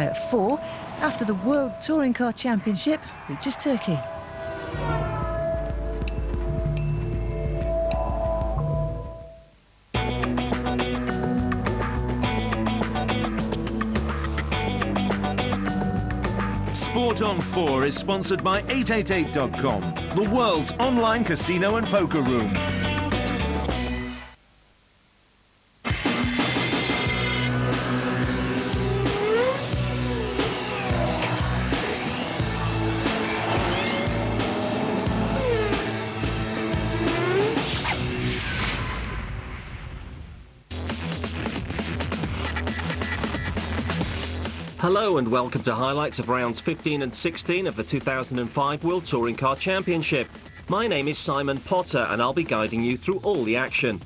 at 4 after the World Touring Car Championship reaches Turkey. Sport on 4 is sponsored by 888.com, the world's online casino and poker room. Hello and welcome to highlights of rounds 15 and 16 of the 2005 World Touring Car Championship. My name is Simon Potter and I'll be guiding you through all the action.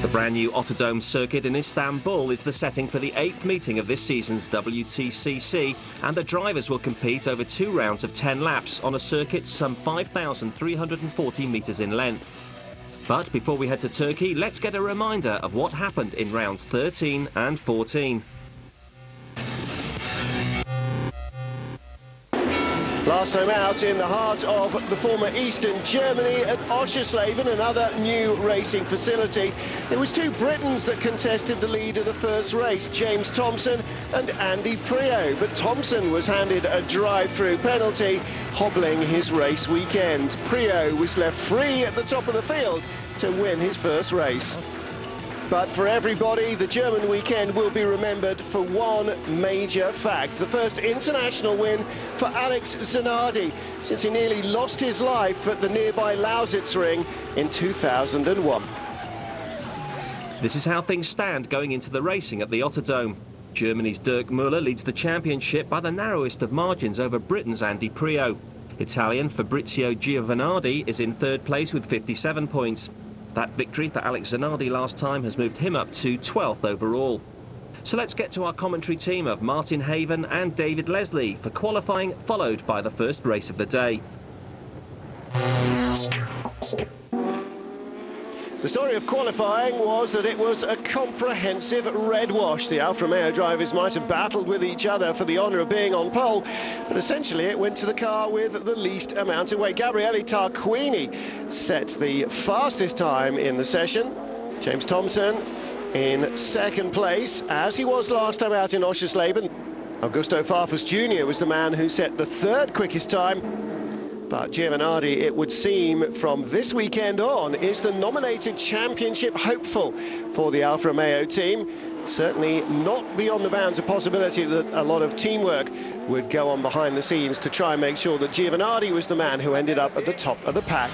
The brand new Autodome circuit in Istanbul is the setting for the 8th meeting of this season's WTCC, and the drivers will compete over 2 rounds of 10 laps on a circuit some 5,340 metres in length. But before we head to Turkey, let's get a reminder of what happened in rounds 13 and 14. Last time out in the heart of the former Eastern Germany at Oschersleben, another new racing facility. It was 2 Britons that contested the lead of the first race, James Thompson and Andy Priaulx. But Thompson was handed a drive-through penalty, hobbling his race weekend. Priaulx was left free at the top of the field to win his first race. But for everybody, the German weekend will be remembered for one major fact. The first international win for Alex Zanardi since he nearly lost his life at the nearby Lausitz ring in 2001. This is how things stand going into the racing at the Autodome. Germany's Dirk Müller leads the championship by the narrowest of margins over Britain's Andy Priaulx. Italian Fabrizio Giovanardi is in 3rd place with 57 points. That victory for Alex Zanardi last time has moved him up to 12th overall. So let's get to our commentary team of Martin Haven and David Leslie for qualifying, followed by the first race of the day. The story of qualifying was that it was a comprehensive red wash. The Alfa Romeo drivers might have battled with each other for the honour of being on pole, but essentially it went to the car with the least amount of weight. Gabriele Tarquini set the fastest time in the session. James Thompson in 2nd place, as he was last time out in Oschersleben. Augusto Farfus Jr. was the man who set the 3rd quickest time. But Giovanardi, it would seem, from this weekend on, is the nominated championship hopeful for the Alfa Romeo team. Certainly not beyond the bounds of possibility that a lot of teamwork would go on behind the scenes to try and make sure that Giovanardi was the man who ended up at the top of the pack.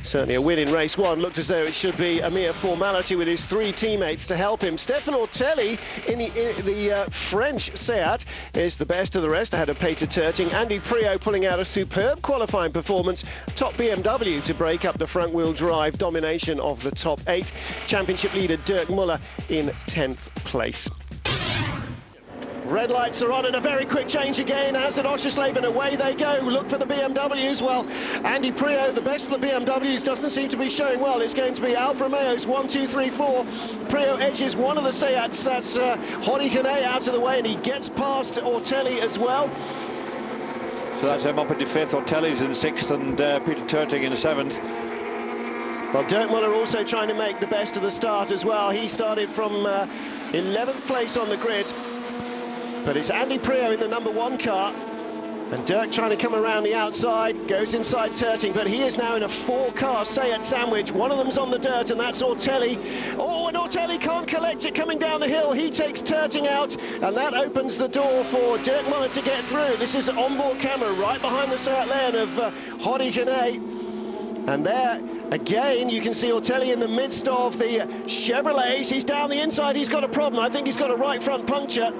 Certainly a win in race 1 looked as though it should be a mere formality with his 3 teammates to help him. Stefan Ortelli in the French Seat is the best of the rest ahead of Peter Terting. Andy Priaulx pulling out a superb qualifying performance. Top BMW to break up the front-wheel drive domination of the top 8. Championship leader Dirk Müller in 10th place. Red lights are on and a very quick change again as at Oschersleben. Away they go. Look for the BMWs. Well, Andy Priaulx, the best of the BMWs, doesn't seem to be showing well. It's going to be Alfa Romeo's 1, 2, 3, 4. Priaulx edges one of the Seats. That's Hori Kane out of the way, and he gets past Ortelli as well. So that's him up in the 5th. Ortelli's in 6th and Peter Terting in the 7th. Well, Dirk Müller also trying to make the best of the start as well. He started from 11th place on the grid. But it's Andy Priaulx in the number 1 car, and Dirk trying to come around the outside, goes inside Terting, but he is now in a 4-car Seat sandwich. One of them's on the dirt, and that's Ortelli. Oh, and Ortelli can't collect it coming down the hill. He takes Terting out, and that opens the door for Dirk Müller to get through. This is onboard camera right behind the Seat lane of Hori Kane. And there, again, you can see Ortelli in the midst of the Chevrolets. He's down the inside. He's got a problem. I think he's got a right front puncture.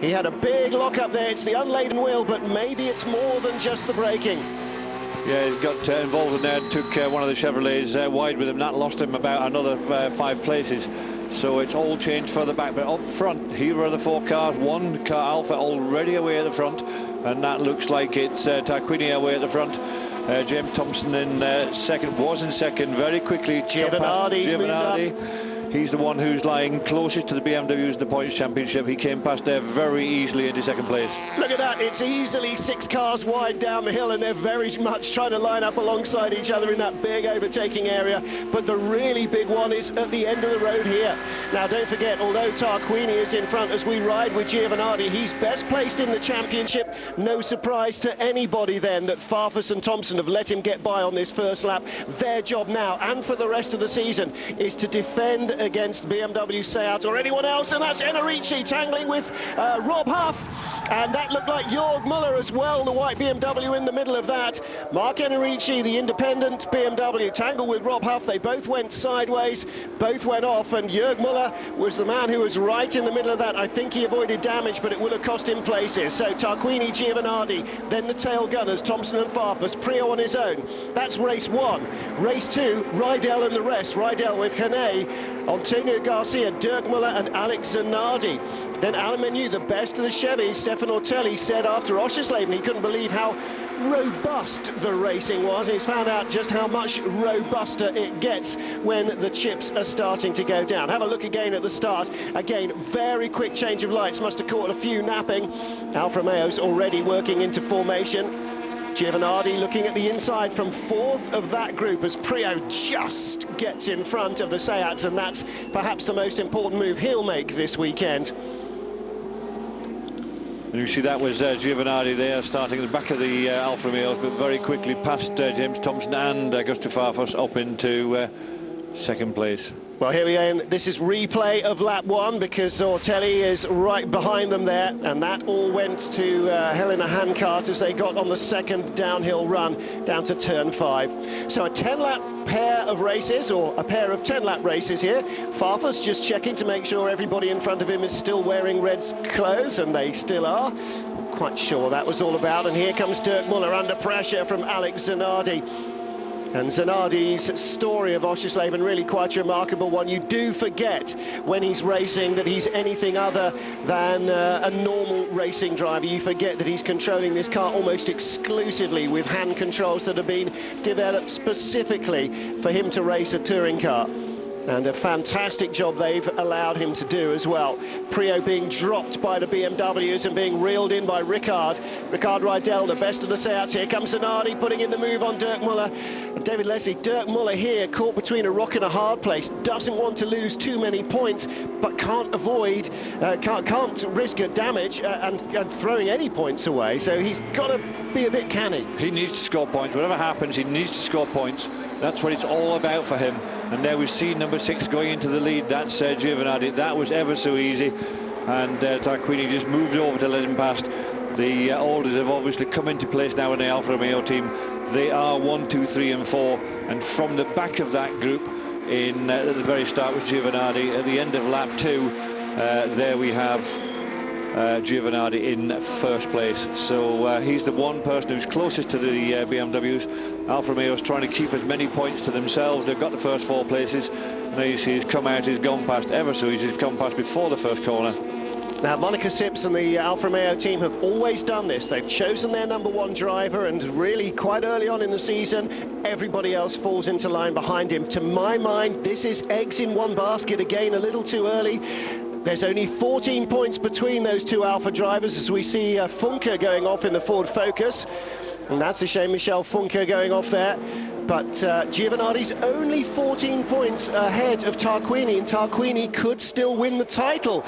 He had a big lock up there. It's the unladen wheel, but maybe it's more than just the braking. Yeah, he got involved in there and took one of the Chevrolets wide with him. That lost him about another 5 places. So it's all changed further back. But up front, here are the 4 cars. 1 car Alfa already away at the front. And that looks like it's Tarquini away at the front. James Thompson in second, was in second very quickly. Giovanardi. He's the one who's lying closest to the BMWs in the Points Championship. He came past there very easily into second place. Look at that, it's easily 6 cars wide down the hill, and they're very much trying to line up alongside each other in that big overtaking area. But the really big one is at the end of the road here. Now, don't forget, although Tarquini is in front as we ride with Giovanardi, he's best placed in the championship. No surprise to anybody then that Farfus and Thompson have let him get by on this first lap. Their job now, and for the rest of the season, is to defend against BMW, Seat or anyone else, and that's Enrici tangling with Rob Huff, and that looked like Jörg Müller as well, the white BMW in the middle of that. Marc Enrici, the independent BMW, tangled with Rob Huff. They both went sideways, both went off, and Jörg Müller was the man who was right in the middle of that. I think he avoided damage, but it would have cost him places. So Tarquini, Giovanardi, then the tail gunners, Thompson and Farfus, Priaulx on his own. That's race 1. Race 2, Riedel and the rest. Riedel with Hene, Antonio Garcia, Dirk Müller and Alex Zanardi. Then Alain Menu, the best of the Chevys. Stefan Ortelli said after Oschersleben he couldn't believe how robust the racing was. He's found out just how much robuster it gets when the chips are starting to go down. Have a look again at the start. Again, very quick change of lights. Must have caught a few napping. Alfa Romeo's already working into formation. Giovanardi looking at the inside from 4th of that group as Priaulx just gets in front of the Seats, and that's perhaps the most important move he'll make this weekend. And you see that was Giovanardi there, starting at the back of the Alfa Romeos, but very quickly past James Thompson and Augusto Farfus up into second place. Well, here we go. This is replay of lap 1 because Ortelli is right behind them there, and that all went to Helena Hancart as they got on the second downhill run down to turn 5. So a 10-lap pair of races, or a pair of 10-lap races here. Farfus just checking to make sure everybody in front of him is still wearing red clothes, and they still are. Quite sure that was all about. And here comes Dirk Müller under pressure from Alex Zanardi. And Zanardi's story of Oschersleben really quite a remarkable one. You do forget when he's racing that he's anything other than a normal racing driver. You forget that he's controlling this car almost exclusively with hand controls that have been developed specifically for him to race a touring car. And a fantastic job they've allowed him to do as well. Priaulx being dropped by the BMWs and being reeled in by Ricard Riedel, the best of the Seats. Here comes Zanardi putting in the move on Dirk Müller. And David Leslie, Dirk Müller here caught between a rock and a hard place. Doesn't want to lose too many points, but can't avoid, can't risk a damage and throwing any points away. So he's got to be a bit canny. He needs to score points. Whatever happens, he needs to score points. That's what it's all about for him. And there we see number 6 going into the lead. That's Giovanardi. That was ever so easy. And Tarquini just moved over to let him past. The orders have obviously come into place now in the Alfa Romeo team. They are 1, 2, 3 and 4. And from the back of that group, at the very start was Giovanardi. At the end of lap 2, there we have Giovanardi in first place. So he's the one person who's closest to the BMWs. Alfa Romeo's trying to keep as many points to themselves. They've got the first 4 places. Now you see he's come out, he's gone past ever so easy. He's come past before the first corner. Now, Monica Sips and the Alfa Romeo team have always done this. They've chosen their number 1 driver, and really quite early on in the season, everybody else falls into line behind him. To my mind, this is eggs in one basket again, a little too early. There's only 14 points between those 2 Alfa drivers as we see Funke going off in the Ford Focus. And that's a shame, Michel Funke going off there. But Giovanardi's only 14 points ahead of Tarquini, and Tarquini could still win the title.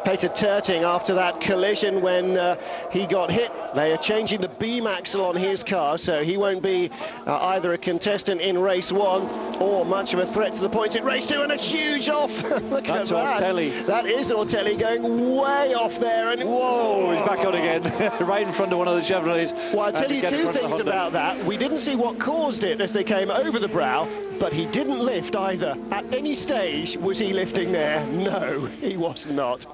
Peter Terting, after that collision when he got hit, they are changing the beam axle on his car, so he won't be either a contestant in race 1 or much of a threat to the points in race 2, and a huge off. Look at that. That's Ortelli. That is Ortelli going way off there. And whoa, he's back on again, right in front of one of the Chevrolets. Well, I'll tell you 2 things about that. We didn't see what caused it as they came over the brow, but he didn't lift either. At any stage was he lifting there? No, he was not.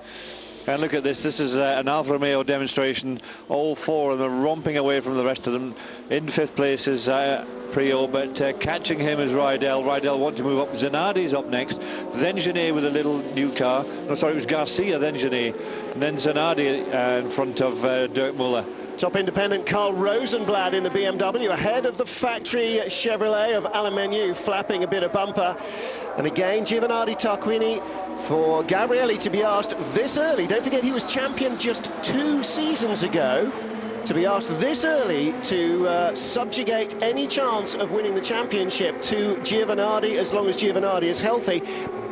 And look at this. This is an Alfa Romeo demonstration. All 4 of them are romping away from the rest of them. In 5th place is Priaulx, but catching him is Riedel. Riedel wants to move up. Zanardi's up next. Then Genet with a little new car. No, sorry, it was Garcia, then Genet. And then Zanardi in front of Dirk Müller. Top independent Carl Rosenblad in the BMW, ahead of the factory Chevrolet of Alemanniu, flapping a bit of bumper. And again, Giovanardi Tarquini for Gabrielli to be asked this early. Don't forget, he was champion just 2 seasons ago. To be asked this early to subjugate any chance of winning the championship to Giovanardi, as long as Giovanardi is healthy,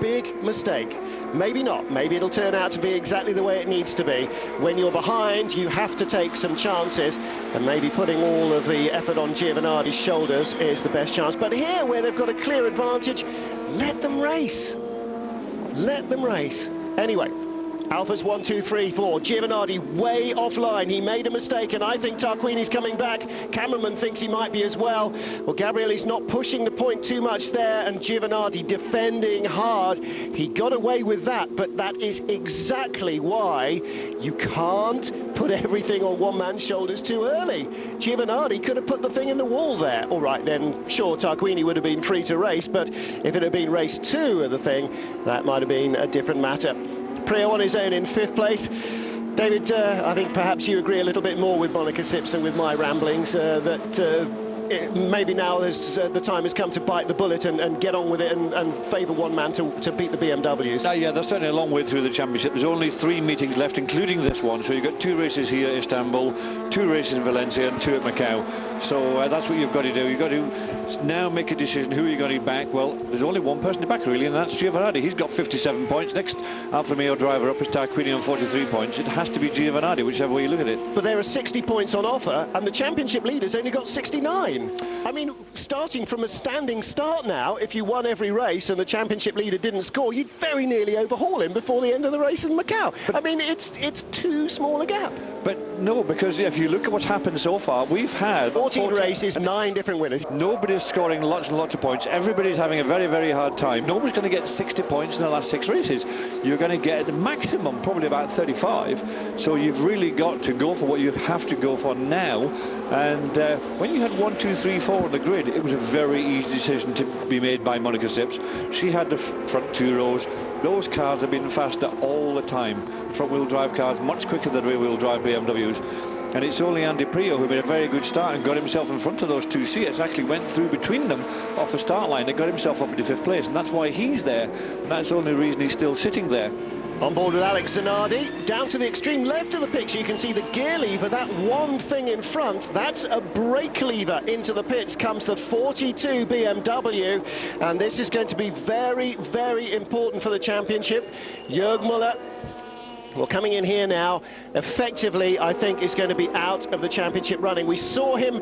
big mistake. Maybe not. Maybe it'll turn out to be exactly the way it needs to be. When you're behind, you have to take some chances, and maybe putting all of the effort on Giovanardi's shoulders is the best chance. But here, where they've got a clear advantage, let them race. Let them race. Anyway, Alphas 1, 2, 3, 4. Giovanardi way offline. He made a mistake, and I think Tarquini's coming back. Cameraman thinks he might be as well. Well, Gabrielli's not pushing the point too much there, and Giovanardi defending hard. He got away with that, but that is exactly why you can't put everything on one man's shoulders too early. Giovanardi could have put the thing in the wall there. All right, then, sure, Tarquini would have been free to race, but if it had been race 2 of the thing, that might have been a different matter. Priaulx on his own in 5th place. David, I think perhaps you agree a little bit more with Monica Simpson with my ramblings, that maybe now the time has come to bite the bullet and get on with it and favour one man to beat the BMWs. Yeah, they're certainly a long way through the championship. There's only 3 meetings left, including this one. So you've got 2 races here at Istanbul, 2 races in Valencia and 2 at Macau. So that's what you've got to do. You've got to now make a decision who you're going to back. Well, there's only one person to back, really, and that's Giovanardi. He's got 57 points. Next Alfa Romeo driver up is Tarquini on 43 points. It has to be Giovanardi, whichever way you look at it. But there are 60 points on offer, and the championship leader's only got 69. I mean, starting from a standing start now, if you won every race and the championship leader didn't score, you'd very nearly overhaul him before the end of the race in Macau. I mean, it's too small a gap. But no, because if you look at what's happened so far, we've had 14 races, 9 different winners. Nobody's scoring lots and lots of points. Everybody's having a very, very hard time. Nobody's going to get 60 points in the last 6 races. You're going to get the maximum, probably about 35. So you've really got to go for what you have to go for now. And when you had 1, 2, 3, 4 on the grid, it was a very easy decision to be made by Monica Sips. She had the front 2 rows. Those cars have been faster all the time. Front-wheel drive cars much quicker than rear-wheel drive BMWs. And it's only Andy Priaulx who made a very good start and got himself in front of those 2 Seats. Actually went through between them off the start line and got himself up into 5th place. And that's why he's there. And that's the only reason he's still sitting there. On board with Alex Zanardi. Down to the extreme left of the picture, you can see the gear lever, that one thing in front. That's a brake lever. Into the pits comes the 42 BMW. And this is going to be very, very important for the championship. Jörg Müller, well, coming in here now, effectively, I think, is going to be out of the championship running. We saw him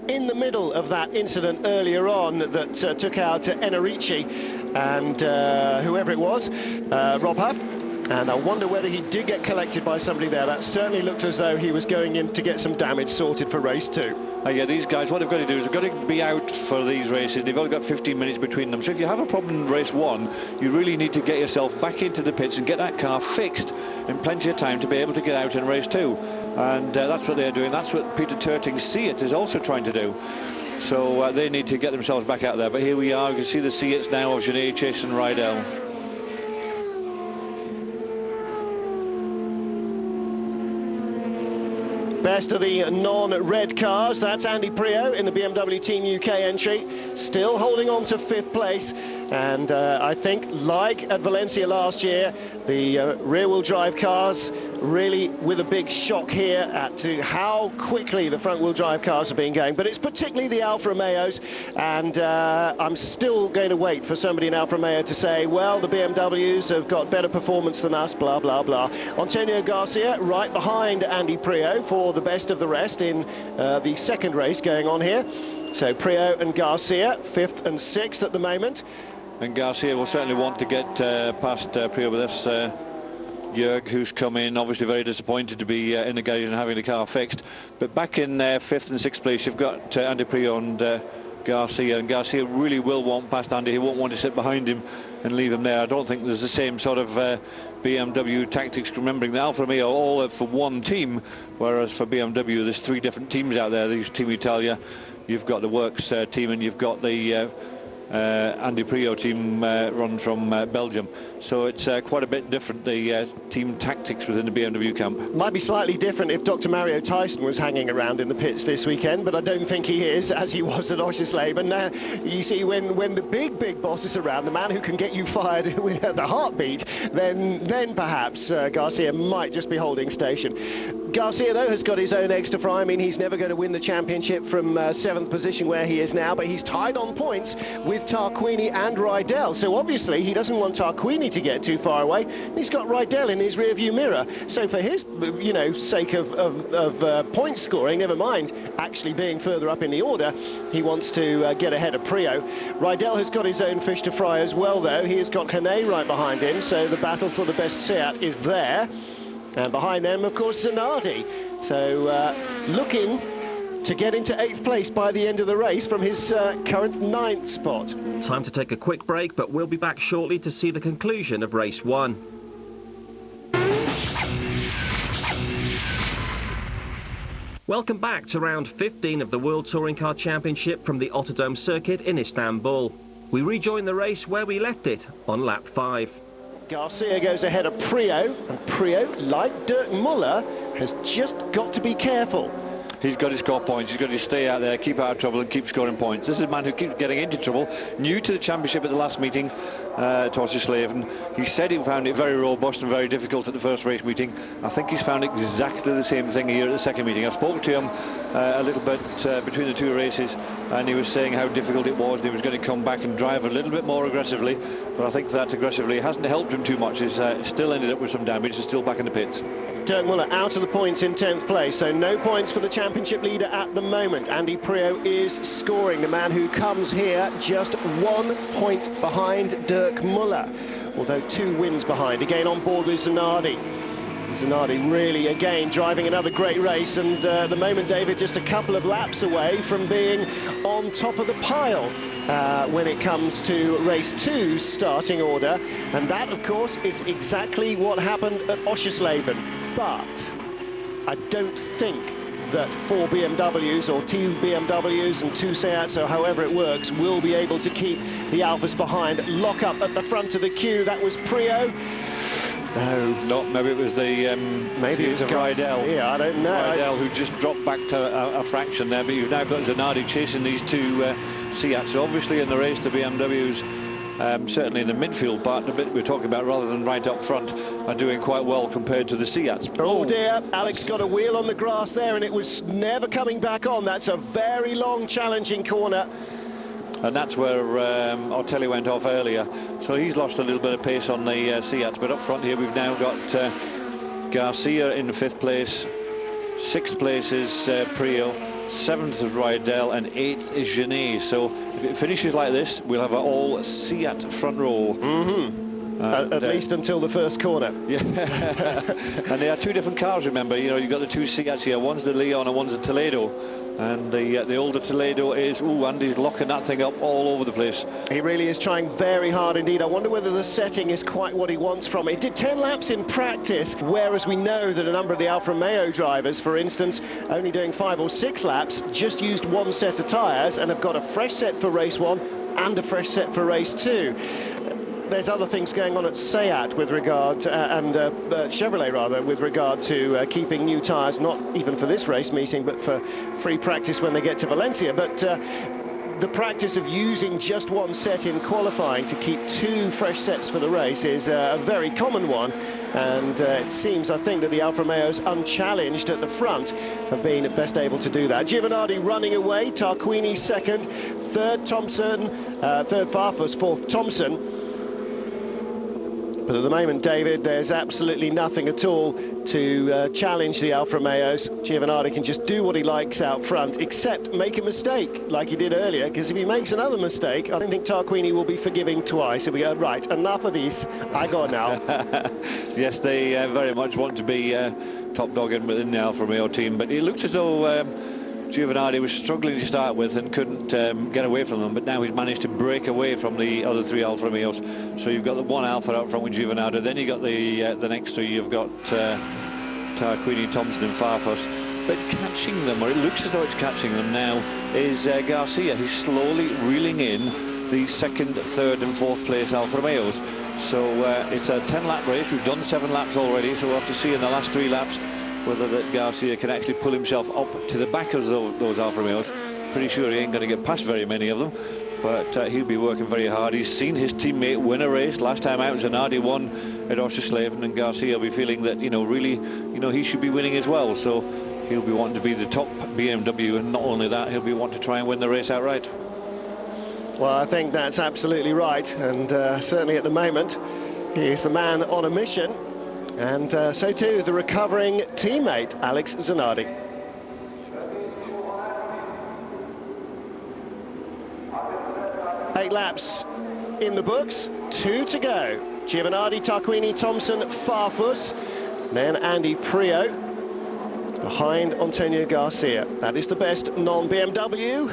in the middle of that incident earlier on that took out Enrici and whoever it was, Rob Huff. And I wonder whether he did get collected by somebody there. That certainly looked as though he was going in to get some damage sorted for race 2. Yeah, these guys, what they've got to do is they've got to be out for these races. They've only got 15 minutes between them. So if you have a problem in race 1, you really need to get yourself back into the pits and get that car fixed in plenty of time to be able to get out in race 2. And that's what they're doing. That's what Peter Turting's Seat is also trying to do. So they need to get themselves back out there. But here we are. You can see the Seats now of Genet, Chase and Rydell. Best of the non-red cars, that's Andy Priaulx in the BMW Team UK entry, still holding on to 5th place. And I think, like at Valencia last year, the rear-wheel drive cars really with a big shock here at to how quickly the front-wheel drive cars have been going. But it's particularly the Alfa Romeos, and I'm still going to wait for somebody in Alfa Romeo to say, well, the BMWs have got better performance than us, blah, blah, blah. Antonio Garcia right behind Andy Priaulx for the best of the rest in the second race going on here. So Priaulx and Garcia, 5th and 6th at the moment. And Garcia will certainly want to get past Priaulx with this. Jörg, who's come in, obviously very disappointed to be in the garage and having the car fixed. But back in 5th and 6th place, you've got Andy Priaulx and Garcia. And Garcia really will want past Andy. He won't want to sit behind him and leave him there. I don't think there's the same sort of BMW tactics, remembering the Alfa Romeo all for one team, whereas for BMW there's 3 different teams out there. There's Team Italia, you've got the Works team, and you've got the Andy Priaulx team run from Belgium. So it's quite a bit different, the team tactics within the BMW camp. Might be slightly different if Dr. Mario Tyson was hanging around in the pits this weekend, but I don't think he is, as he was at Oschersleben. You see, when the big boss is around, the man who can get you fired with the heartbeat, then perhaps Garcia might just be holding station. Garcia, though, has got his own eggs to fry. I mean, he's never going to win the championship from 7th position where he is now, but he's tied on points with Tarquini and Rydell. So obviously he doesn't want Tarquini to get too far away. He's got Rydell in his rearview mirror. So for his, sake of point scoring, never mind actually being further up in the order, he wants to get ahead of Priaulx. Rydell has got his own fish to fry as well, though. He has got Hene right behind him, so the battle for the best Seat is there. And behind them, of course, Zanardi. So looking to get into 8th place by the end of the race from his current 9th spot. Time to take a quick break, but we'll be back shortly to see the conclusion of race 1. Welcome back to round 15 of the World Touring Car Championship from the Autodrome circuit in Istanbul. We rejoin the race where we left it on lap 5. Garcia goes ahead of Priaulx, and Priaulx, like Dirk Muller, has just got to be careful. He's got to score points. He's got to stay out there, keep out of trouble and keep scoring points. This is a man who keeps getting into trouble. New to the championship at the last meeting, Oschersleben. He said he found it very robust and very difficult at the first race meeting. I think he's found exactly the same thing here at the second meeting. I spoke to him a little bit between the two races, and he was saying how difficult it was. He was going to come back and drive a little bit more aggressively, but I think that aggressively hasn't helped him too much. He's still ended up with some damage. He's still back in the pits. Dirk Muller out of the points in 10th place, so no points for the championship leader at the moment. Andy Priaulx is scoring, the man who comes here just 1 point behind Dirk Muller, although 2 wins behind, again on board with Zanardi. Zanardi really, again, driving another great race, and at the moment, David, just a couple of laps away from being on top of the pile when it comes to race 2's starting order, and that, of course, is exactly what happened at Oschersleben. But I don't think that 4 BMWs or 2 BMWs and 2 Seats, or however it works, will be able to keep the Alphas behind. Lock up at the front of the queue. That was Priaulx. No, maybe it was the maybe it was Rydell. Yeah, I don't know. Rydell, who just dropped back to a fraction there, but you've now got Zanardi chasing these 2 Seats. So obviously in the race, the BMWs, certainly in the midfield part, the bit we're talking about rather than right up front, are doing quite well compared to the Seats. Oh dear, Alex got a wheel on the grass there, and it was never coming back on. That's a very long, challenging corner. And that's where Ortelli went off earlier. So he's lost a little bit of pace on the Seats. But up front here, we've now got Garcia in 5th place. 6th place is Priaulx. 7th is Rydell, and 8th is Genet. So if it finishes like this, we'll have an all Seat front row. At least until the first corner. Yeah. And they are 2 different cars, remember. You know, you've got the 2 Seats here. One's the Leon and one's the Toledo. And the older Toledo is, Andy's locking that thing up all over the place. He really is trying very hard indeed. I wonder whether the setting is quite what he wants from it. He did 10 laps in practice, whereas we know that a number of the Alfa Romeo drivers, for instance, only doing 5 or 6 laps, just used 1 set of tyres and have got a fresh set for race 1 and a fresh set for race 2. There's other things going on at Seat with regard and Chevrolet rather, with regard to keeping new tyres, not even for this race meeting, but for free practice when they get to Valencia. But the practice of using just 1 set in qualifying to keep 2 fresh sets for the race is a very common one, and it seems, I think, that the Alfa Romeos, unchallenged at the front, have been best able to do that. Giovanardi running away, Tarquini 2nd, 3rd Thompson, 3rd Farfus, 4th Thompson. But at the moment, David, there's absolutely nothing at all to challenge the Alfa Romeos. Giovanardi can just do what he likes out front, except make a mistake like he did earlier, because if he makes another mistake, I don't think Tarquini will be forgiving twice. He'll be going, right, enough of these, I got now. Yes, they very much want to be top dog within the Alfa Romeo team, but it looks as though Giovanardi was struggling to start with and couldn't get away from them, but now he's managed to break away from the other 3 Alfa Romeos. So you've got the 1 Alfa up front with Giovanardi, then you've got the next 3, you've got Tarquini, Thompson and Farfus. But catching them, or it looks as though it's catching them now, is Garcia. He's slowly reeling in the 2nd, 3rd and 4th place Alfa Romeos. So it's a 10-lap race. We've done 7 laps already, so we'll have to see in the last 3 laps whether that Garcia can actually pull himself up to the back of those Alfa Romeos. Pretty sure he ain't going to get past very many of them, but he'll be working very hard. He's seen his teammate win a race. Last time out, Zanardi won at Oschersleben, and Garcia will be feeling that, really, he should be winning as well. So he'll be wanting to be the top BMW, and not only that, he'll be wanting to try and win the race outright. Well, I think that's absolutely right, and certainly at the moment, he's the man on a mission, and so too the recovering teammate, Alex Zanardi. Eight laps in the books, 2 to go. Giovanardi, Tarquini, Thompson, Farfus, then Andy Priaulx, behind Antonio Garcia. That is the best non-BMW.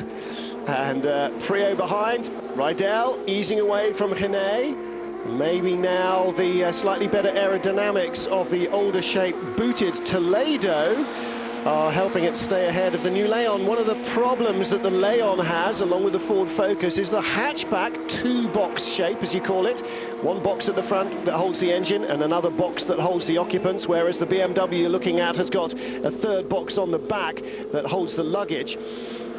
And Priaulx behind, Rydell easing away from Genet. Maybe now the slightly better aerodynamics of the older shape booted Toledo are helping it stay ahead of the new Leon. One of the problems that the Leon has, along with the Ford Focus, is the hatchback 2-box shape, as you call it. One box at the front that holds the engine and another box that holds the occupants, whereas the BMW you're looking at has got a 3rd box on the back that holds the luggage.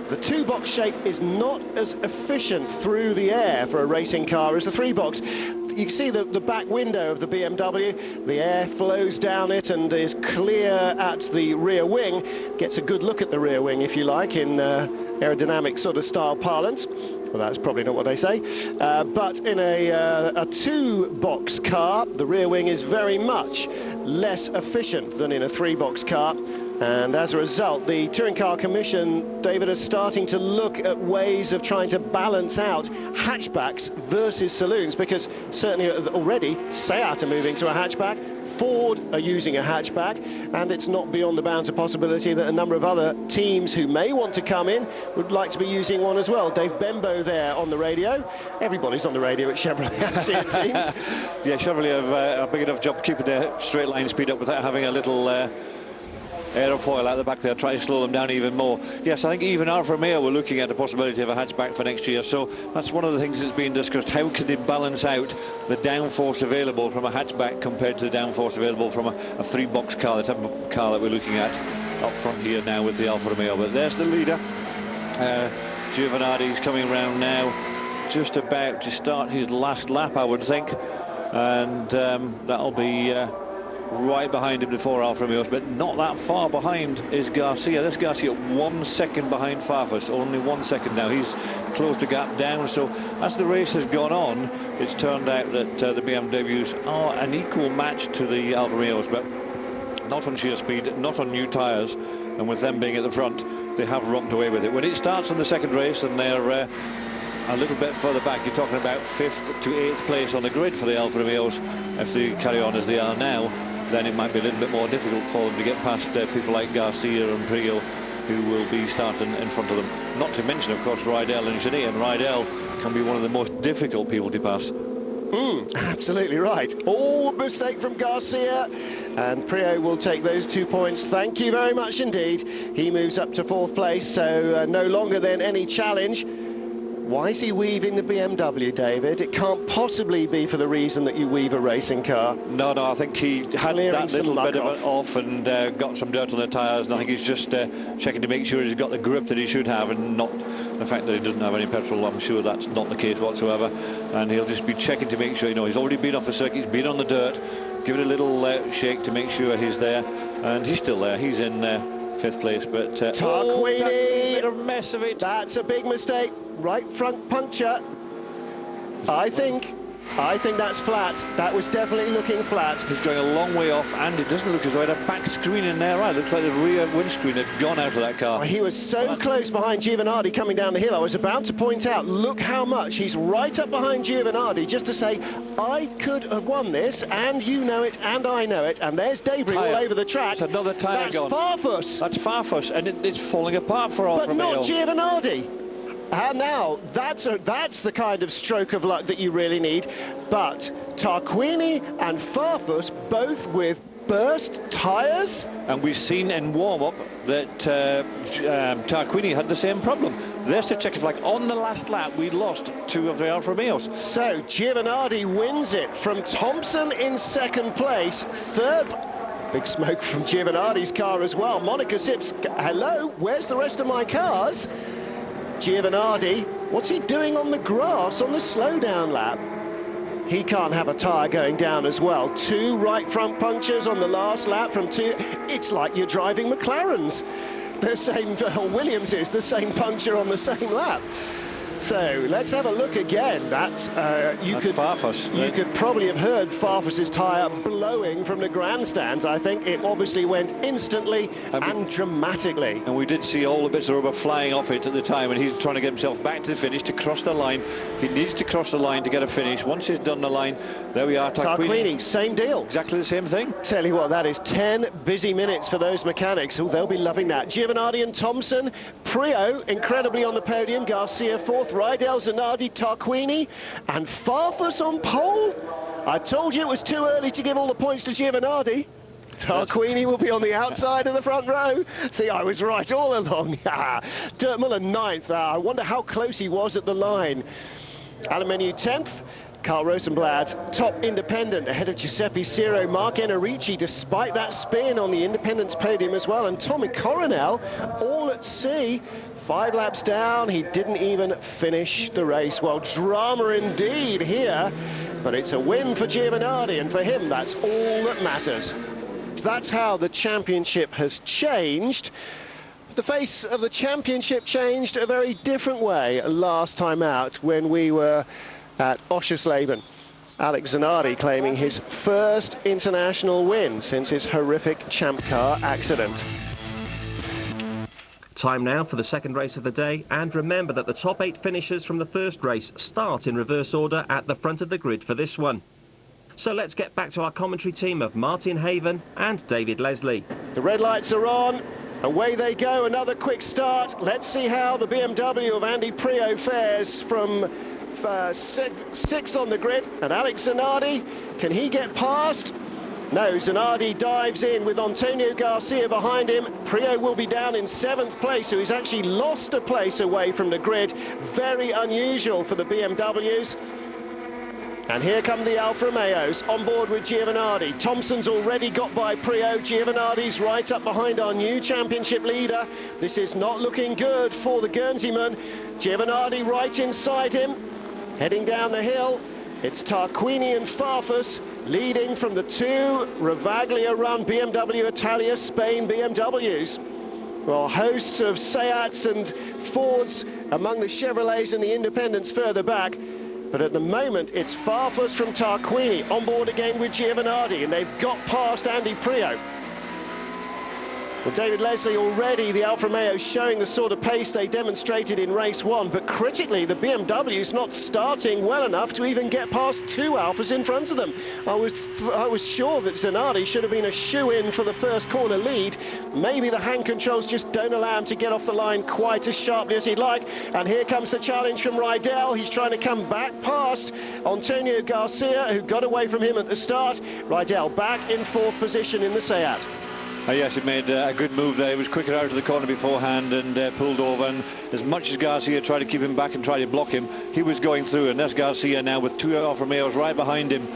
The 2-box shape is not as efficient through the air for a racing car as the 3-box. You can see the back window of the BMW, the air flows down it and is clear at the rear wing. Gets a good look at the rear wing, if you like, in aerodynamic sort of style parlance. Well, that's probably not what they say. But in a 2-box car, the rear wing is very much less efficient than in a 3-box car. And as a result, the Touring Car Commission, David, is starting to look at ways of trying to balance out hatchbacks versus saloons, because certainly already Seat are moving to a hatchback, Ford are using a hatchback, and it's not beyond the bounds of possibility that a number of other teams who may want to come in would like to be using one as well. Dave Bembo there on the radio. Everybody's on the radio at Chevrolet, actually, it seems. Yeah, Chevrolet have a big enough job keeping their straight line speed up without having a little aerofoil out the back there, trying to slow them down even more. Yes, I think even Alfa Romeo were looking at the possibility of a hatchback for next year, so that's one of the things that's being discussed. How can they balance out the downforce available from a hatchback compared to the downforce available from a 3-box car, the type of car that we're looking at up front here now with the Alfa Romeo. But there's the leader. Giovanardi's coming round now, just about to start his last lap, I would think, and that'll be right behind him before Alfa Romeos, but not that far behind is Garcia. This Garcia 1 second behind Farfus, only 1 second now. He's closed the gap down, so as the race has gone on, it's turned out that the BMWs are an equal match to the Alfa Romeos, but not on sheer speed, not on new tyres, and with them being at the front, they have romped away with it. When it starts in the second race and they're a little bit further back, you're talking about 5th to 8th place on the grid for the Alfa Romeos. If they carry on as they are now, then it might be a little bit more difficult for them to get past people like Garcia and Priaulx, who will be starting in front of them. Not to mention, of course, Rydell and Genet, and Rydell can be one of the most difficult people to pass. Absolutely right. All mistake from Garcia, and Priaulx will take those 2 points. Thank you very much indeed. He moves up to 4th place, so no longer then any challenge. Why is he weaving the BMW, David? It can't possibly be for the reason that you weave a racing car. No, I think he had that little bit of it off and got some dirt on the tyres, and I think he's just checking to make sure he's got the grip that he should have, and not the fact that he doesn't have any petrol. I'm sure that's not the case whatsoever, and he'll just be checking to make sure, he's already been off the circuit, he's been on the dirt, give it a little shake to make sure he's there, and he's still there. He's in 5th place, but Tarquini, bit of mess of it. That's a big mistake. Right front puncture. I think that's flat. That was definitely looking flat. He's going a long way off, and it doesn't look as though he had a back screen in there. Right, looks like the rear windscreen had gone out of that car. He was so close behind Giovanardi coming down the hill. I was about to point out, look how much he's right up behind Giovanardi, just to say, I could have won this, and you know it, and I know it. And there's debris all over the track. That's another tyre gone. That's Farfus. That's Farfus, and it's falling apart for Alfa Romeo. But not Giovanardi. And now, that's the kind of stroke of luck that you really need. But Tarquini and Farfus, both with burst tyres? And we've seen in warm-up that Tarquini had the same problem. There's the check. It's like on the last lap, we lost 2 of the Alfa Romeos. So Giovanardi wins it from Thompson in second place. Third, big smoke from Giovanardi's car as well. Monica Sips, hello, where's the rest of my cars? Giovanardi, what's he doing on the grass on the slowdown lap? He can't have a tyre going down as well. 2 right front punctures on the last lap from 2. It's like you're driving McLarens. The same, Williams is the same puncture on the same lap. So let's have a look again. You could probably have heard Farfus's tyre blowing from the grandstands. I think it obviously went instantly and dramatically. And we did see all the bits of rubber flying off it at the time, and he's trying to get himself back to the finish to cross the line. He needs to cross the line to get a finish. Once he's done the line, there we are. Tarquini, same deal. Exactly the same thing. Tell you what, that is 10 busy minutes for those mechanics. Oh, they'll be loving that. Giovanardi and Thompson. Priaulx, incredibly on the podium. Garcia 4th. Rydell, Zanardi, Tarquini, and Farfus on pole. I told you it was too early to give all the points to Giovanardi. Tarquini will be on the outside of the front row. See, I was right all along. Dirk Muller 9th. I wonder how close he was at the line. Alemenu 10th. Carl Rosenblatt, top independent, ahead of Giuseppe Ciro. Mark Enrici, despite that spin on the independents podium as well. And Tommy Coronel, all at sea. 5 laps down, he didn't even finish the race. Well, drama indeed here, but it's a win for Giovanardi, and for him, that's all that matters. That's how the championship has changed. The face of the championship changed a very different way last time out when we were at Oschersleben. Alex Zanardi claiming his first international win since his horrific Champ Car accident. Time now for the second race of the day, and remember that the top 8 finishers from the first race start in reverse order at the front of the grid for this one. So let's get back to our commentary team of Martin Haven and David Leslie. The red lights are on, away they go, another quick start. Let's see how the BMW of Andy Priaulx fares from 6th on the grid. And Alex Zanardi, can he get past? No, Zanardi dives in with Antonio Garcia behind him. Priaulx will be down in 7th place, so he's actually lost a place away from the grid. Very unusual for the BMWs. And here come the Alfa Romeos on board with Giovanardi. Thompson's already got by Priaulx. Giovanardi's right up behind our new championship leader. This is not looking good for the Guernseyman. Giovanardi right inside him, heading down the hill. It's Tarquini and Farfus leading from the 2 Ravaglia-run BMW Italia Spain BMWs. Well, hosts of Seats and Fords among the Chevrolets and the independents further back. But at the moment, it's Farfus from Tarquini on board again with Giovanardi, and they've got past Andy Priaulx. Well, David Leslie, already the Alfa Romeo showing the sort of pace they demonstrated in race 1, but critically, the BMW's not starting well enough to even get past 2 Alfas in front of them. I was sure that Zanardi should have been a shoe-in for the first corner lead. Maybe the hand controls just don't allow him to get off the line quite as sharply as he'd like. And here comes the challenge from Rydell. He's trying to come back past Antonio Garcia, who got away from him at the start. Rydell back in 4th position in the Seat. Yes, he made a good move there. He was quicker out of the corner beforehand and pulled over. And as much as Garcia tried to keep him back and try to block him, he was going through. And that's Garcia now with 2 Alfa Romeos right behind him.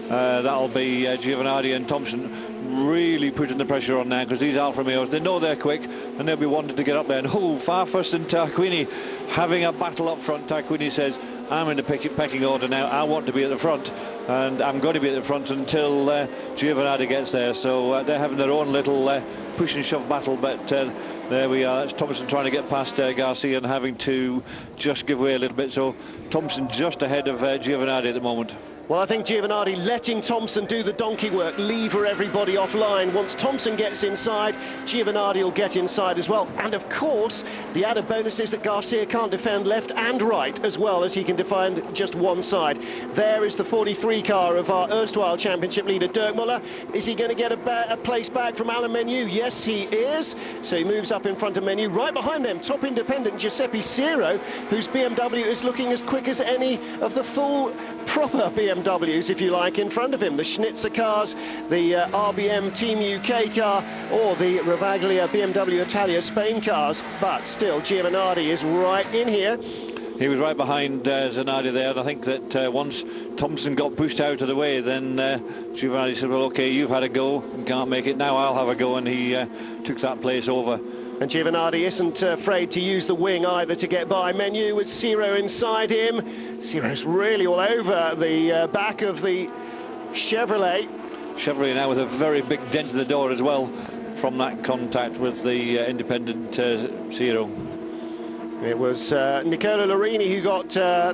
That'll be Giovanardi and Thompson really putting the pressure on now, because these Alfa Romeos, they know they're quick and they'll be wanting to get up there. And Farfus and Tarquini having a battle up front. Tarquini says, I'm in the pecking order now. I want to be at the front, and I'm going to be at the front until Giovanardi gets there. So they're having their own little push and shove battle, but there we are. It's Thompson trying to get past Garcia and having to just give way a little bit. So Thompson just ahead of Giovanardi at the moment. Well, I think Giovanardi letting Thompson do the donkey work, lever everybody offline. Once Thompson gets inside, Giovanardi will get inside as well. And of course, the added bonus is that Garcia can't defend left and right as well as he can defend just one side. There is the 43 car of our erstwhile championship leader, Dirk Muller. Is he going to get a place back from Alain Menu? Yes, he is. So he moves up in front of Menu. Right behind them, top independent Giuseppe Ciro, whose BMW is looking as quick as any of the full proper BMW BMWs, if you like, in front of him. The Schnitzer cars, the RBM Team UK car, or the Ravaglia BMW Italia Spain cars. But still, Giovanardi is right in here. He was right behind Zanardi there, and I think that once Thompson got pushed out of the way, then Giovanardi said, well, OK, you've had a go, you can't make it, now I'll have a go, and he took that place over. And Giovanardi isn't afraid to use the wing either to get by Menu, with Ciro inside him. Ciro's really all over the back of the Chevrolet. Chevrolet now with a very big dent in the door as well from that contact with the independent Ciro. It was Nicola Larini who got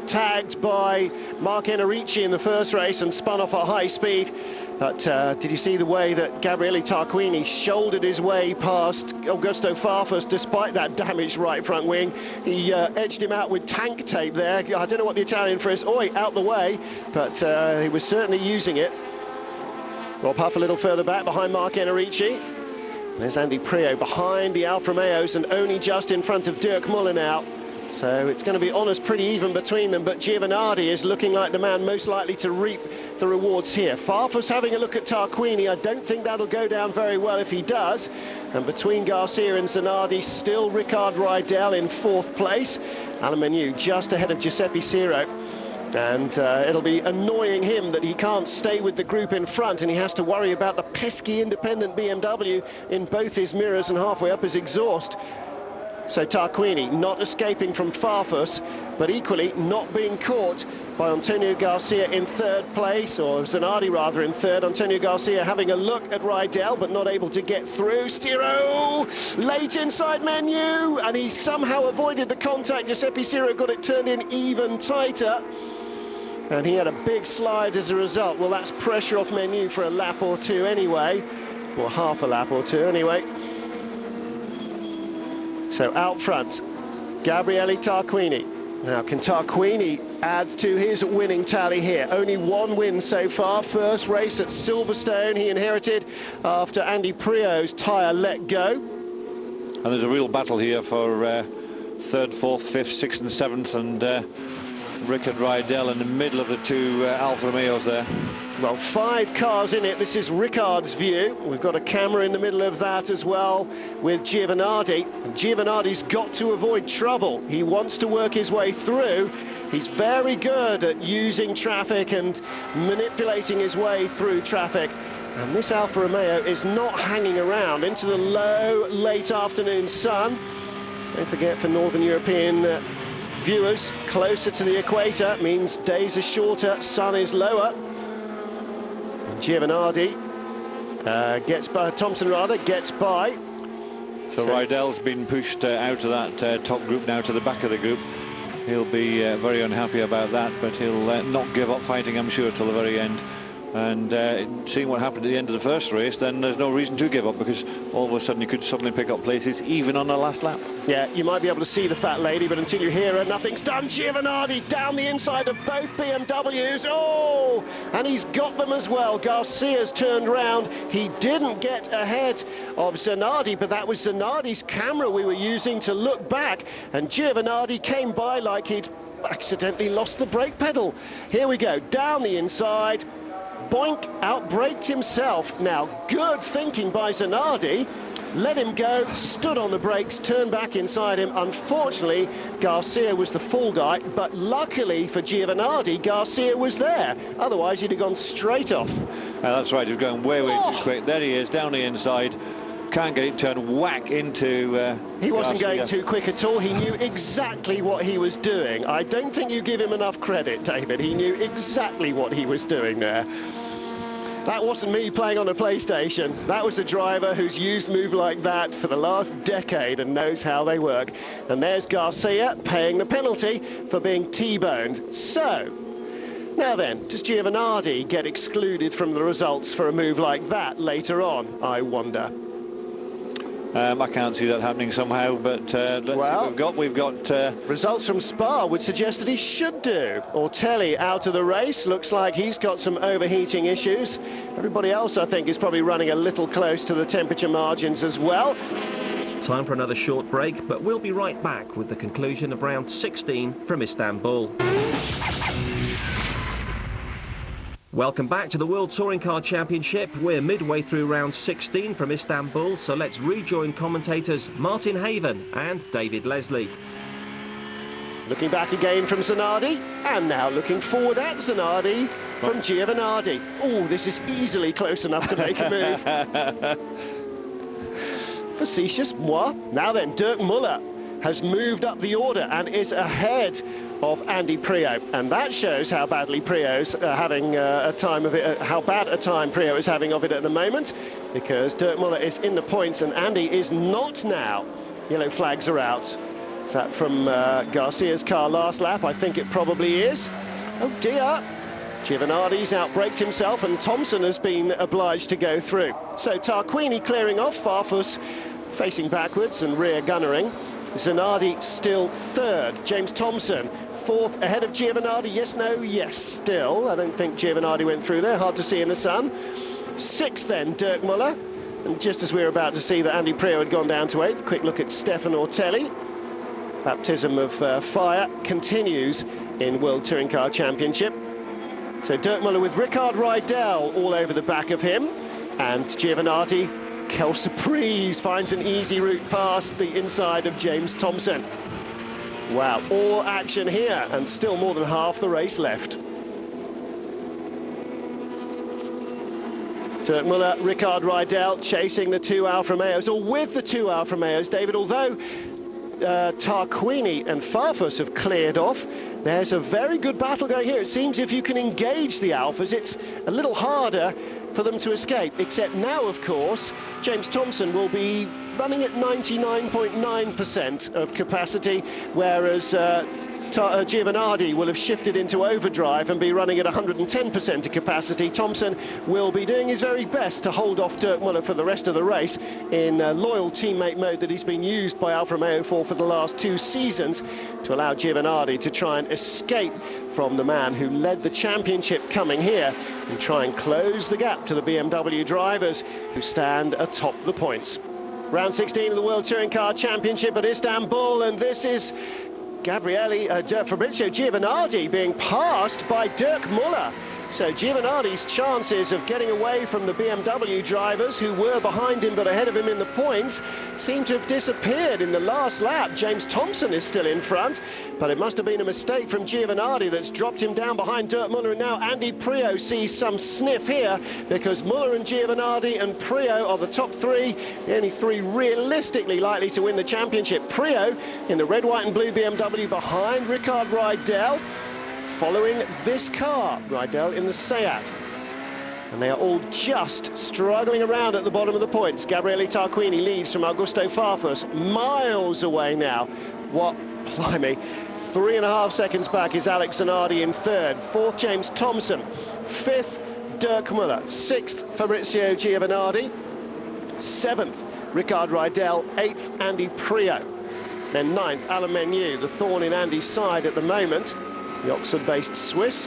tagged by Mark Enrici in the first race and spun off at high speed. But did you see the way that Gabriele Tarquini shouldered his way past Augusto Farfus despite that damaged right front wing? He edged him out with tank tape there. I don't know what the Italian phrase, oi, out the way, but he was certainly using it. Rob Huff a little further back behind Mark Enrici. There's Andy Priaulx behind the Alfa Romeos and only just in front of Dirk Muller now. So it's going to be honest, pretty even between them, but Giovanardi is looking like the man most likely to reap the rewards here. Farfus having a look at Tarquini. I don't think that'll go down very well if he does. And between Garcia and Zanardi, still Ricard Rydell in fourth place. Alain Menu just ahead of Giuseppe Ciro. And it'll be annoying him that he can't stay with the group in front, and he has to worry about the pesky independent BMW in both his mirrors and halfway up his exhaust. So Tarquini not escaping from Farfus, but equally not being caught by Antonio Garcia in third place, or Zanardi rather in third. Antonio Garcia having a look at Rydell, but not able to get through. Ciro late inside Menu, and he somehow avoided the contact. Giuseppe Ciro got it turned in even tighter, and he had a big slide as a result. Well, that's pressure off Menu for a lap or two anyway, or half a lap or two anyway. So out front, Gabriele Tarquini. Now, can Tarquini add to his winning tally here? Only one win so far. First race at Silverstone he inherited after Andy Priaulx's tyre let go. And there's a real battle here for third, fourth, fifth, sixth and seventh, and Ricard Rydell in the middle of the two Alfa Romeos there. Well, 5 cars in it. This is Ricard's view. We've got a camera in the middle of that as well with Giovanardi. And Giovanardi's got to avoid trouble. He wants to work his way through. He's very good at using traffic and manipulating his way through traffic. And this Alfa Romeo is not hanging around into the low, late afternoon sun. Don't forget, for Northern European viewers, closer to the equator means days are shorter, sun is lower. Giovanardi gets by, Thompson rather, gets by. So Rydell's been pushed out of that top group now to the back of the group. He'll be very unhappy about that, but he'll not give up fighting, I'm sure, till the very end. And seeing what happened at the end of the first race, then there's no reason to give up, because all of a sudden you could suddenly pick up places even on the last lap. Yeah, you might be able to see the fat lady, but until you hear her, nothing's done. Giovanardi down the inside of both BMWs. Oh, and he's got them as well. Garcia's turned round. He didn't get ahead of Zanardi, but that was Zanardi's camera we were using to look back, and Giovanardi came by like he'd accidentally lost the brake pedal. Here we go, down the inside. Boink, outbraked himself. Now, good thinking by Zanardi. Let him go, stood on the brakes, turned back inside him. Unfortunately, Garcia was the fall guy, but luckily for Giovanardi, Garcia was there. Otherwise, he'd have gone straight off. That's right, he was going way too quick. There he is, down the inside. Can't get it turned whack into He wasn't Garcia. going too quick at all. He knew exactly what he was doing. I don't think you give him enough credit, David. He knew exactly what he was doing there. That wasn't me playing on a PlayStation. That was a driver who's used moves like that for the last decade and knows how they work. And there's Garcia paying the penalty for being T-boned. So, now then, does Giovanardi get excluded from the results for a move like that later on, I wonder? I can't see that happening somehow, but let's see what we've got. Results from Spa would suggest that he should do. Ortelli out of the race. Looks like he's got some overheating issues. Everybody else, I think, is probably running a little close to the temperature margins as well. Time for another short break, but we'll be right back with the conclusion of round 16 from Istanbul. Welcome back to the World Touring Car Championship. We're midway through round 16 from Istanbul, so let's rejoin commentators Martin Haven and David Leslie. Looking back again from Zanardi, and now looking forward at Zanardi from Giovanardi. Oh, this is easily close enough to make a move. Facetious, moi. Now then, Dirk Muller has moved up the order and is ahead of Andy Priaulx, and that shows how badly Priaulx's having a time of it, how bad a time Priaulx is having of it at the moment, because Dirk Muller is in the points and Andy is not now. Yellow flags are out. Is that from Garcia's car last lap? I think it probably is. Oh dear. Giovanardi's outbraked himself and Thompson has been obliged to go through. So Tarquini clearing off, Farfus facing backwards and rear gunnering. Zanardi still third. James Thompson fourth ahead of Giovanardi. Yes, no, yes, still. I don't think Giovanardi went through there. Hard to see in the sun. Sixth then, Dirk Muller. And just as we were about to see that Andy Priaulx had gone down to eighth, quick look at Stefan Ortelli. Baptism of fire continues in World Touring Car Championship. So Dirk Muller with Rickard Rydell all over the back of him. And Giovanardi, quelle surprise, finds an easy route past the inside of James Thompson. Wow, all action here, and still more than half the race left. Dirk Muller, Rickard Rydell chasing the two Alfa Romeos, or with the two Alfa Romeos, David, although Tarquini and Farfus have cleared off, there's a very good battle going here. It seems if you can engage the Alfas, it's a little harder for them to escape, except now, of course, James Thompson will be running at 99.9% of capacity, whereas Giovanardi will have shifted into overdrive and be running at 110% of capacity. Thompson will be doing his very best to hold off Dirk Muller for the rest of the race in loyal teammate mode that he's been used by Alfa Romeo for the last 2 seasons, to allow Giovanardi to try and escape from the man who led the championship coming here and try and close the gap to the BMW drivers who stand atop the points. Round 16 of the World Touring Car Championship at Istanbul, and this is Fabrizio Giovanardi being passed by Dirk Muller. So Giovanardi's chances of getting away from the BMW drivers, who were behind him but ahead of him in the points, seem to have disappeared in the last lap. James Thompson is still in front, but it must have been a mistake from Giovanardi that's dropped him down behind Dirk Muller, and now Andy Priaulx sees some sniff here, because Muller and Giovanardi and Priaulx are the top 3, the only 3 realistically likely to win the championship. Priaulx in the red, white and blue BMW behind Rickard Rydell, following this car, Rydell in the Seat. And they are all just struggling around at the bottom of the points. Gabriele Tarquini leads from Augusto Farfus, miles away now. What, blimey, 3.5 seconds back is Alex Zanardi in third. Fourth, James Thompson. Fifth, Dirk Muller. Sixth, Fabrizio Giovanardi. Seventh, Rickard Rydell. Eighth, Andy Priaulx. Then ninth, Alain Menu, the thorn in Andy's side at the moment, the Oxford-based Swiss.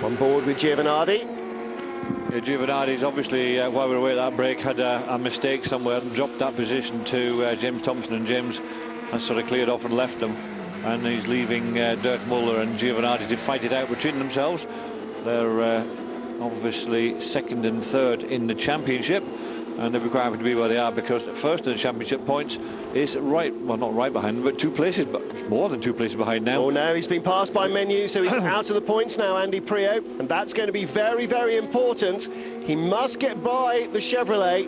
On board with Giovanardi. Yeah, Giovanardi's obviously, while we were away at that break, had a mistake somewhere and dropped that position to James Thompson, and James has sort of cleared off and left them. And he's leaving Dirk Muller and Giovanardi to fight it out between themselves. They're obviously second and third in the championship, and they'll be quite happy to be where they are, because first in the championship points is right, well, not right behind them, but 2 places, but more than 2 places behind now. Oh no, he's been passed by Menu, so he's out of the points now, Andy Priaulx, and that's going to be very, very important. He must get by the Chevrolet,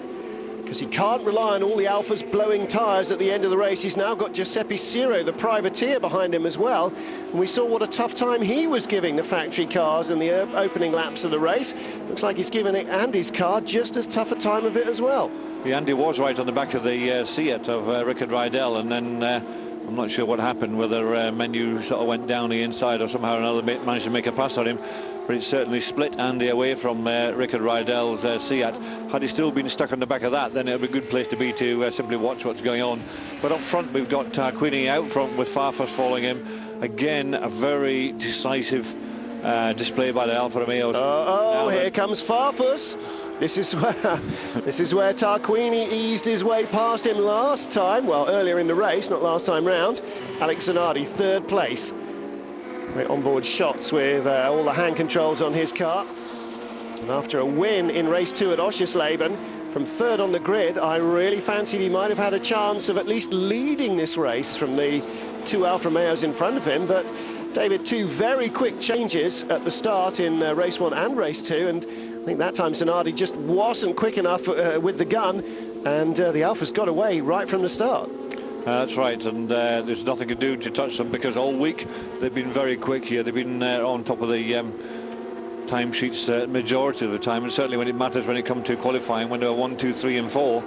because he can't rely on all the Alfas blowing tyres at the end of the race. He's now got Giuseppe Ciro, the privateer, behind him as well, and we saw what a tough time he was giving the factory cars in the opening laps of the race. Looks like he's giving Andy's car just as tough a time of it as well. Yeah, Andy was right on the back of the Seat of Rickard Rydell, and then I'm not sure what happened, whether Menu sort of went down the inside or somehow or another managed to make a pass on him. But it certainly split Andy away from Rickard Rydell's Seat. Had he still been stuck on the back of that, then it would be a good place to be to simply watch what's going on. But up front, we've got Tarquini out front with Farfus following him. Again, a very decisive display by the Alfa Romeos. Oh, here comes Farfus. This is where Tarquini eased his way past him last time. Well, earlier in the race, not last time round. Alex Zanardi, third place. Great onboard shots with all the hand controls on his car. And after a win in race 2 at Oschersleben, from 3rd on the grid, I really fancied he might have had a chance of at least leading this race from the 2 Alfa Romeos in front of him. But David, 2 very quick changes at the start in race 1 and race 2, and I think that time Zanardi just wasn't quick enough with the gun, and the Alfa's got away right from the start. That's right, and there's nothing to do to touch them, because all week they've been very quick here. They've been on top of the timesheets majority of the time, and certainly when it matters, when it comes to qualifying, when they were 1, 2, 3 and 4,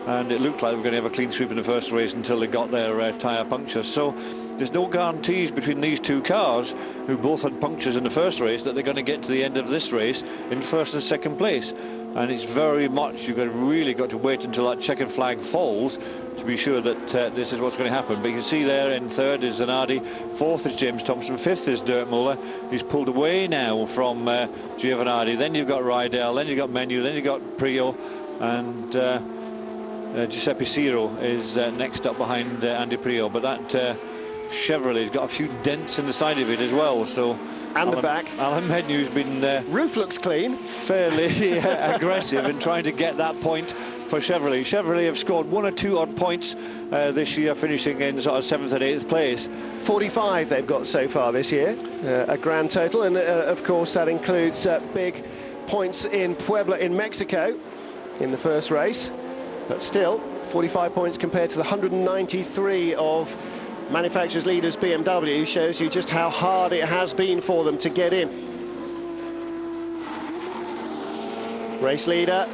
and it looked like they were going to have a clean sweep in the first race until they got their tyre punctures. So there's no guarantees between these 2 cars, who both had punctures in the first race, that they're going to get to the end of this race in 1st and 2nd place. And it's very much, you've really got to wait until that checkered flag falls to be sure that this is what's going to happen. But you can see there in 3rd is Zanardi, 4th is James Thompson, 5th is Dirk Muller. He's pulled away now from Giovanardi. Then you've got Rydell, then you've got Menu, then you've got Priaulx, and Giuseppe Ciro is next up behind Andy Priaulx. But that Chevrolet's got a few dents in the side of it as well, so... And the back. Alan Menu's been... roof looks clean. Fairly aggressive in trying to get that point for Chevrolet. Chevrolet have scored 1 or 2 odd points this year, finishing in sort of 7th and 8th place. 45 they've got so far this year, a grand total, and of course that includes big points in Puebla in Mexico in the first race, but still 45 points compared to the 193 of manufacturers leaders BMW shows you just how hard it has been for them to get in. Race leader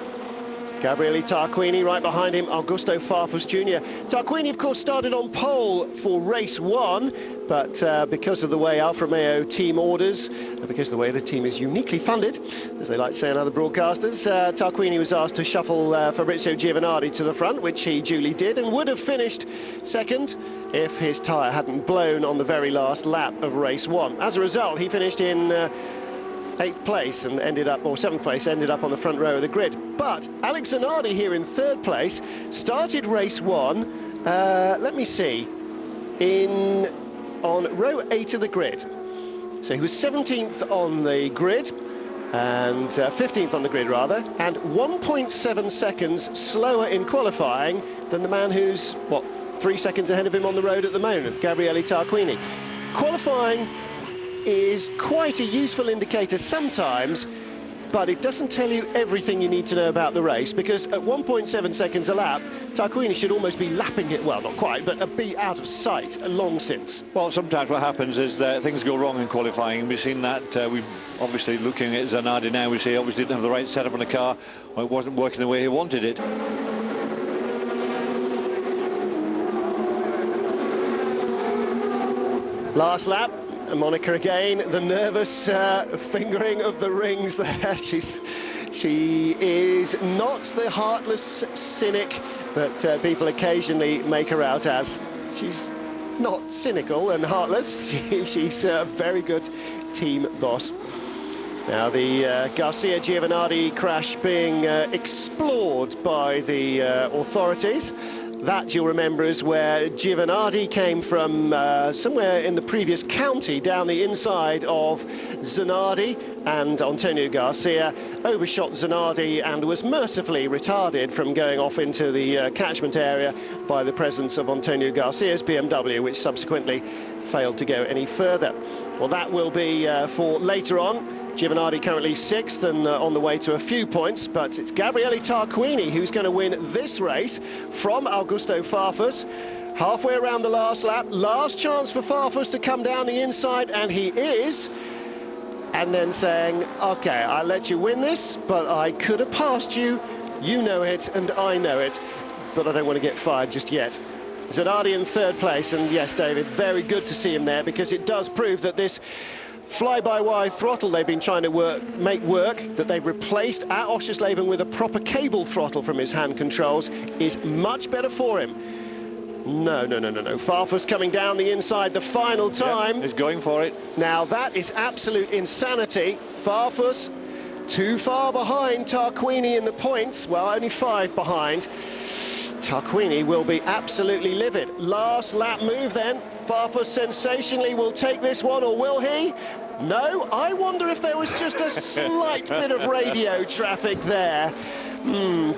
Gabriele Tarquini, right behind him Augusto Farfus Jr. Tarquini of course started on pole for race 1, but because of the way Alfa Romeo team orders, because of the way the team is uniquely funded, as they like to say in other broadcasters, Tarquini was asked to shuffle Fabrizio Giovanardi to the front, which he duly did, and would have finished 2nd if his tyre hadn't blown on the very last lap of race 1. As a result, he finished in 8th place and ended up, or 7th place, ended up on the front row of the grid. But Alex Zanardi here in 3rd place started race 1, let me see, on row 8 of the grid. So he was 17th on the grid, and 15th on the grid rather, and 1.7 seconds slower in qualifying than the man who's, what, 3 seconds ahead of him on the road at the moment, Gabriele Tarquini. Qualifying is quite a useful indicator sometimes, but it doesn't tell you everything you need to know about the race, because at 1.7 seconds a lap, Tarquini should almost be lapping it, well, not quite, but be out of sight long since. Well, sometimes what happens is that things go wrong in qualifying, and we've seen that. We've obviously, looking at Zanardi now, we see obviously didn't have the right setup on the car, or it wasn't working the way he wanted it. Last lap, Monica again, the nervous fingering of the rings there. She is not the heartless cynic that people occasionally make her out as. She's not cynical and heartless. She's a very good team boss. Now the Garcia Giovanardi crash being explored by the authorities. That, you'll remember, is where Giovanardi came from somewhere in the previous county down the inside of Zanardi, and Antonio Garcia overshot Zanardi and was mercifully retarded from going off into the catchment area by the presence of Antonio Garcia's BMW, which subsequently failed to go any further. Well, that will be for later on. Giovanardi currently 6th and on the way to a few points, but it's Gabriele Tarquini who's going to win this race from Augusto Farfus. Halfway around the last lap, last chance for Farfus to come down the inside, and he is. And then saying, OK, I'll let you win this, but I could have passed you. You know it, and I know it, but I don't want to get fired just yet. Zanardi in 3rd place, and yes, David, very good to see him there, because it does prove that this fly-by-wire throttle they've been trying to make work, that they've replaced at Oschersleben with a proper cable throttle from his hand controls, is much better for him. No. Farfus coming down the inside the final time. Yeah, he's going for it. Now that is absolute insanity. Farfus too far behind Tarquini in the points. Well, only 5 behind. Tarquini will be absolutely livid. Last lap move then Farfus sensationally will take this one, or will he? No, I wonder if there was just a slight bit of radio traffic there.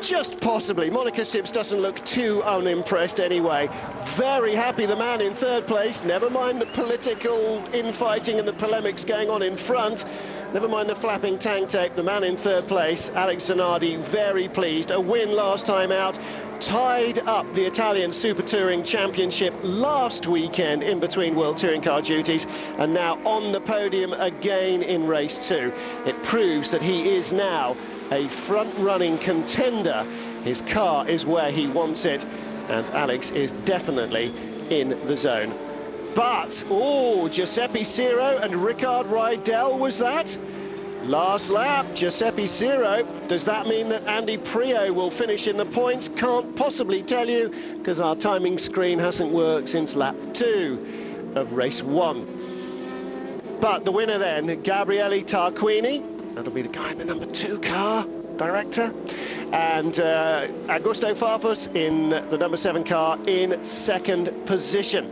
Just possibly. Monica Sips doesn't look too unimpressed anyway. Very happy, the man in third place. Never mind the political infighting and the polemics going on in front. Never mind the flapping tank tape. The man in third place, Alex Zanardi, very pleased. A win last time out. Tied up the Italian Super Touring Championship last weekend in between World Touring Car duties, and now on the podium again in race 2. It proves that he is now a front-running contender. His car is where he wants it, and Alex is definitely in the zone. But, oh, Giuseppe Ciro and Ricard Rydell was that? Last lap, Giuseppe Ciro. Does that mean that Andy Priaulx will finish in the points? Can't possibly tell you, because our timing screen hasn't worked since lap 2 of race 1. But the winner then, Gabriele Tarquini. That'll be the guy in the number 2 car, director. And Augusto Farfus in the number 7 car in second position.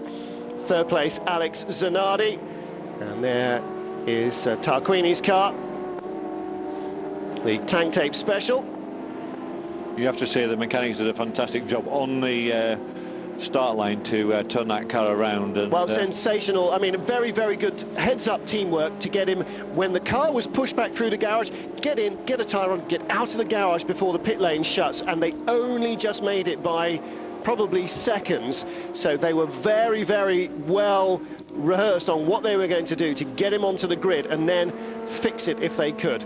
Third place, Alex Zanardi. And there is Tarquini's car. The tank tape special. You have to say the mechanics did a fantastic job on the start line to turn that car around. And, well, sensational. I mean, very, very good heads-up teamwork to get him, when the car was pushed back through the garage, get in, get a tyre on, get out of the garage before the pit lane shuts, and they only just made it by probably seconds. So they were very, very well rehearsed on what they were going to do to get him onto the grid and then fix it if they could.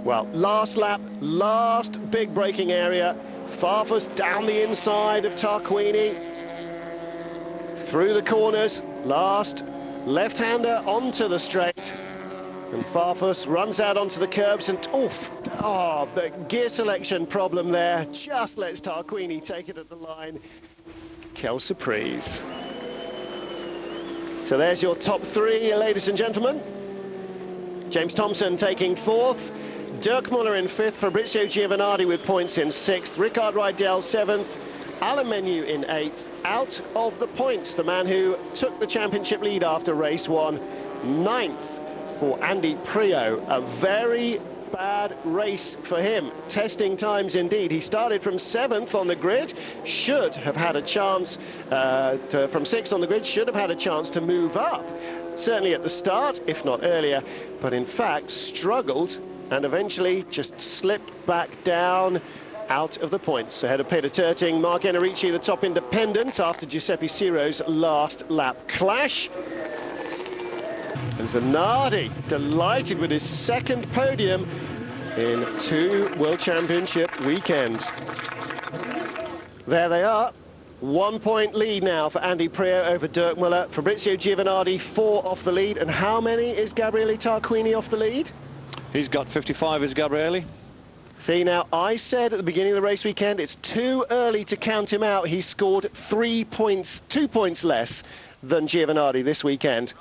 Well, last lap, last big braking area. Farfus down the inside of Tarquini. Through the corners, last left-hander onto the straight. And Farfus runs out onto the curbs and, but gear selection problem there. Just lets Tarquini take it at the line. Quelle surprise. So there's your top 3, ladies and gentlemen. James Thompson taking 4th. Dirk Muller in 5th, Fabrizio Giovanardi with points in 6th, Ricard Rydell 7th, Alain Menu in 8th. Out of the points, the man who took the championship lead after race 1, 9th for Andy Priaulx. A very bad race for him. Testing times indeed. He started from 7th on the grid, should have had a chance, from 6th on the grid, should have had a chance to move up. Certainly at the start, if not earlier, but in fact struggled and eventually just slipped back down out of the points. Ahead of Peter Terting, Mark Enrici, the top independent, after Giuseppe Ciro's last lap clash. And Zanardi, delighted with his second podium in 2 World Championship weekends. There they are. 1 point lead now for Andy Priaulx over Dirk Muller. Fabrizio Giovanardi 4 off the lead. And how many is Gabriele Tarquini off the lead? he's got 55, is Gabriele. See, now, I said at the beginning of the race weekend, it's too early to count him out. He scored 3 points, 2 points less than Giovanardi this weekend.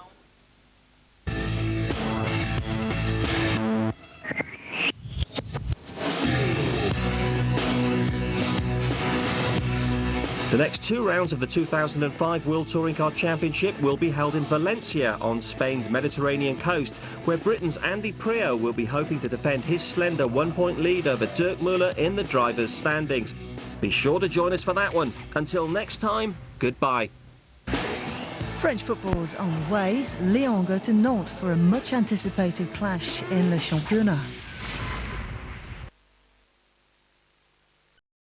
The next 2 rounds of the 2005 World Touring Car Championship will be held in Valencia on Spain's Mediterranean coast, where Britain's Andy Priaulx will be hoping to defend his slender 1-point lead over Dirk Muller in the drivers' standings. Be sure to join us for that one. Until next time, goodbye. French football's on the way. Lyon go to Nantes for a much-anticipated clash in Le Championnat.